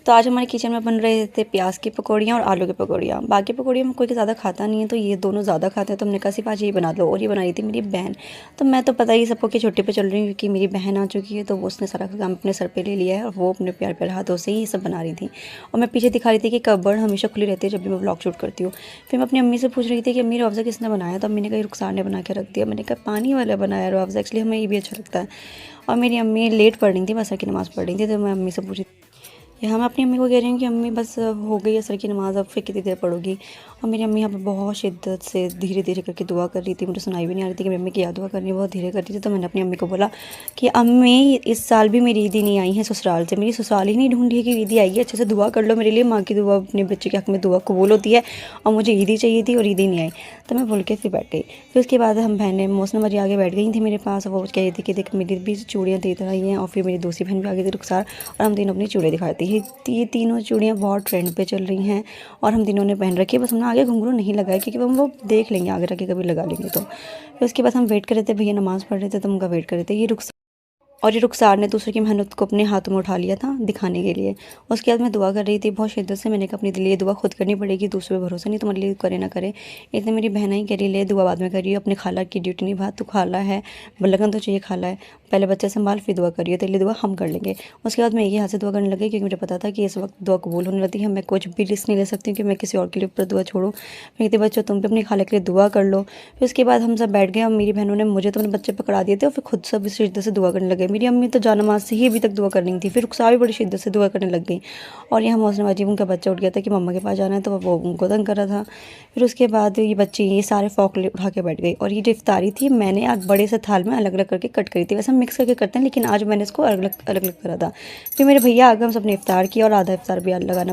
तो आज हमारे किचन में बन रहे थे प्याज की पकौड़ियाँ और आलू की पकौड़ियाँ। बाकी पकौड़ियाँ में कोई ज़्यादा खाता नहीं है, तो ये दोनों ज़्यादा खाते हैं, तो हमने कहा सिर्फ आज यही बना लो। और ये बना रही थी मेरी बहन। तो मैं तो पता ही सबको कि छुट्टी पे चल रही हूँ, क्योंकि मेरी बहन आ चुकी है, तो वो उसने सारा काम अपने सर पे ले लिया है और वो अपने प्यार प्यारे हाथों से ही ये सब बना रही थी। और मैं पीछे दिखा रही थी कि कपबोर्ड हमेशा खुली रहती है जब भी मैं व्लॉग शूट करती हूँ। फिर मैं अपनी अम्मी से पूछ रही थी कि अम्मी रुअफ़ज़ा किसने बनाया? तो अम्मी ने कहा रुखसार ने बना के रख दिया। मैंने कहा पानी वाला बनाया रुअफ़ज़ा, एक्चुअली हमें ये भी अच्छा लगता है। और मेरी अम्मी लेट पढ़ रही थी, असर की नमाज़ पढ़ रही थी, तो मैं अम्मी से पूछी, यहाँ मैं अपनी अम्मी को कह रही हूँ कि अम्मी बस हो गई असर की नमाज़, अब फिर कितनी देर पढ़ोगी? और मेरी अम्मी यहाँ पर बहुत शिद्दत से धीरे धीरे करके दुआ कर रही थी। मुझे सुनाई भी नहीं आ रही थी कि मेरी अम्मी क्या दुआ कर रही है, बहुत धीरे कर रही थी। तो मैंने अपनी अम्मी को बोला कि अम्मी इस साल भी मेरी ईदी नहीं आई है ससुराल से, मेरी ससुराल ही नहीं ढूंढी है कि ईदी आई है, अच्छे से दुआ कर लो मेरे लिए। माँ की दुआ अपने बच्चे के हक़ में दुआ कबूल होती है, और मुझे ईदी चाहिए थी और ईदी नहीं आई। तो मैं बोल के फिर बैठ गई। फिर उसके बाद हम बहनें मौसम मरी आगे बैठ गई थी मेरे पास। वो कह रही थी कि देख मेरी भी चूड़ियाँ देख रही हैं। और फिर मेरी दूसरी बहन भी आ गई थी रुखसार, और हम तीनों अपनी चूड़ियाँ दिखाती है। ये तीनों चूड़ियाँ बहुत ट्रेंड पे चल रही हैं और हम तीनों ने पहन रखी है। बस हमने आगे घुंघरू नहीं लगाया, क्योंकि हम वो देख लेंगे आगे रख के कभी लगा लेंगे तो। फिर उसके बाद हम वेट कर रहे थे, भैया नमाज़ पढ़ रहे थे, तो उनका वेट कर रहे थे। ये रुखसार ने दूसरे की मेहनत को अपने हाथों में उठा लिया था दिखाने के लिए। उसके बाद मैं दुआ कर रही थी बहुत शिद्दत से। मैंने कहा अपने लिए दुआ खुद करनी पड़ेगी, दूसरे पे भरोसा नहीं, तुम्हारे लिए करे ना करे। इतने मेरी बहन ही कह रही ले दुआ बाद में करिए, अपने खाला की ड्यूटी निभा, तू खाला है, लगन तो चाहिए खाला है, पहले बच्चे संभाल फिर दुआ करिए, तेरे लिए दुआ हम कर लेंगे। उसके बाद मैं एक ही हाथ से दुआ करने लगी, क्योंकि मुझे पता था कि इस वक्त दुआ कबूल होने लगती है। मैं कुछ भी रिस्क नहीं ले सकती कि मैं किसी और के लिए ऊपर दुआ छोड़ूँ। मैं कहती बच्चों तुम भी अपनी खाला के लिए दुआ कर लो। फिर उसके बाद हम सब बैठ गए और मेरी बहनों ने मुझे तो अपने बच्चे पकड़ा दिए थे, और फिर खुद सब इस शिद्दत से दुआ करने लगे। मेरी अम्मी तो जानमाज़ से ही अभी तक दुआ कर रही थी। फिर रुखसार भी बड़ी शिद्दत से दुआ करने लग गई। और यहाँ मौसम अजीब उनका बच्चा उठ गया था कि मम्मा के पास जाना है, तो वो उनको तंग कर रहा था। फिर उसके बाद ये बच्चे ये सारे फ़ौक उठा के बैठ गई। और ये जो इफ्तारी थी मैंने आज बड़े से थाल में अलग अलग करके कट करी थी। वैसे हम मिक्स करके करते हैं, लेकिन आज मैंने इसको अलग अलग करा था। फिर मेरे भैया आ गए, हम सबने इफ्तार किया और आधा इफ्तार भी लगाना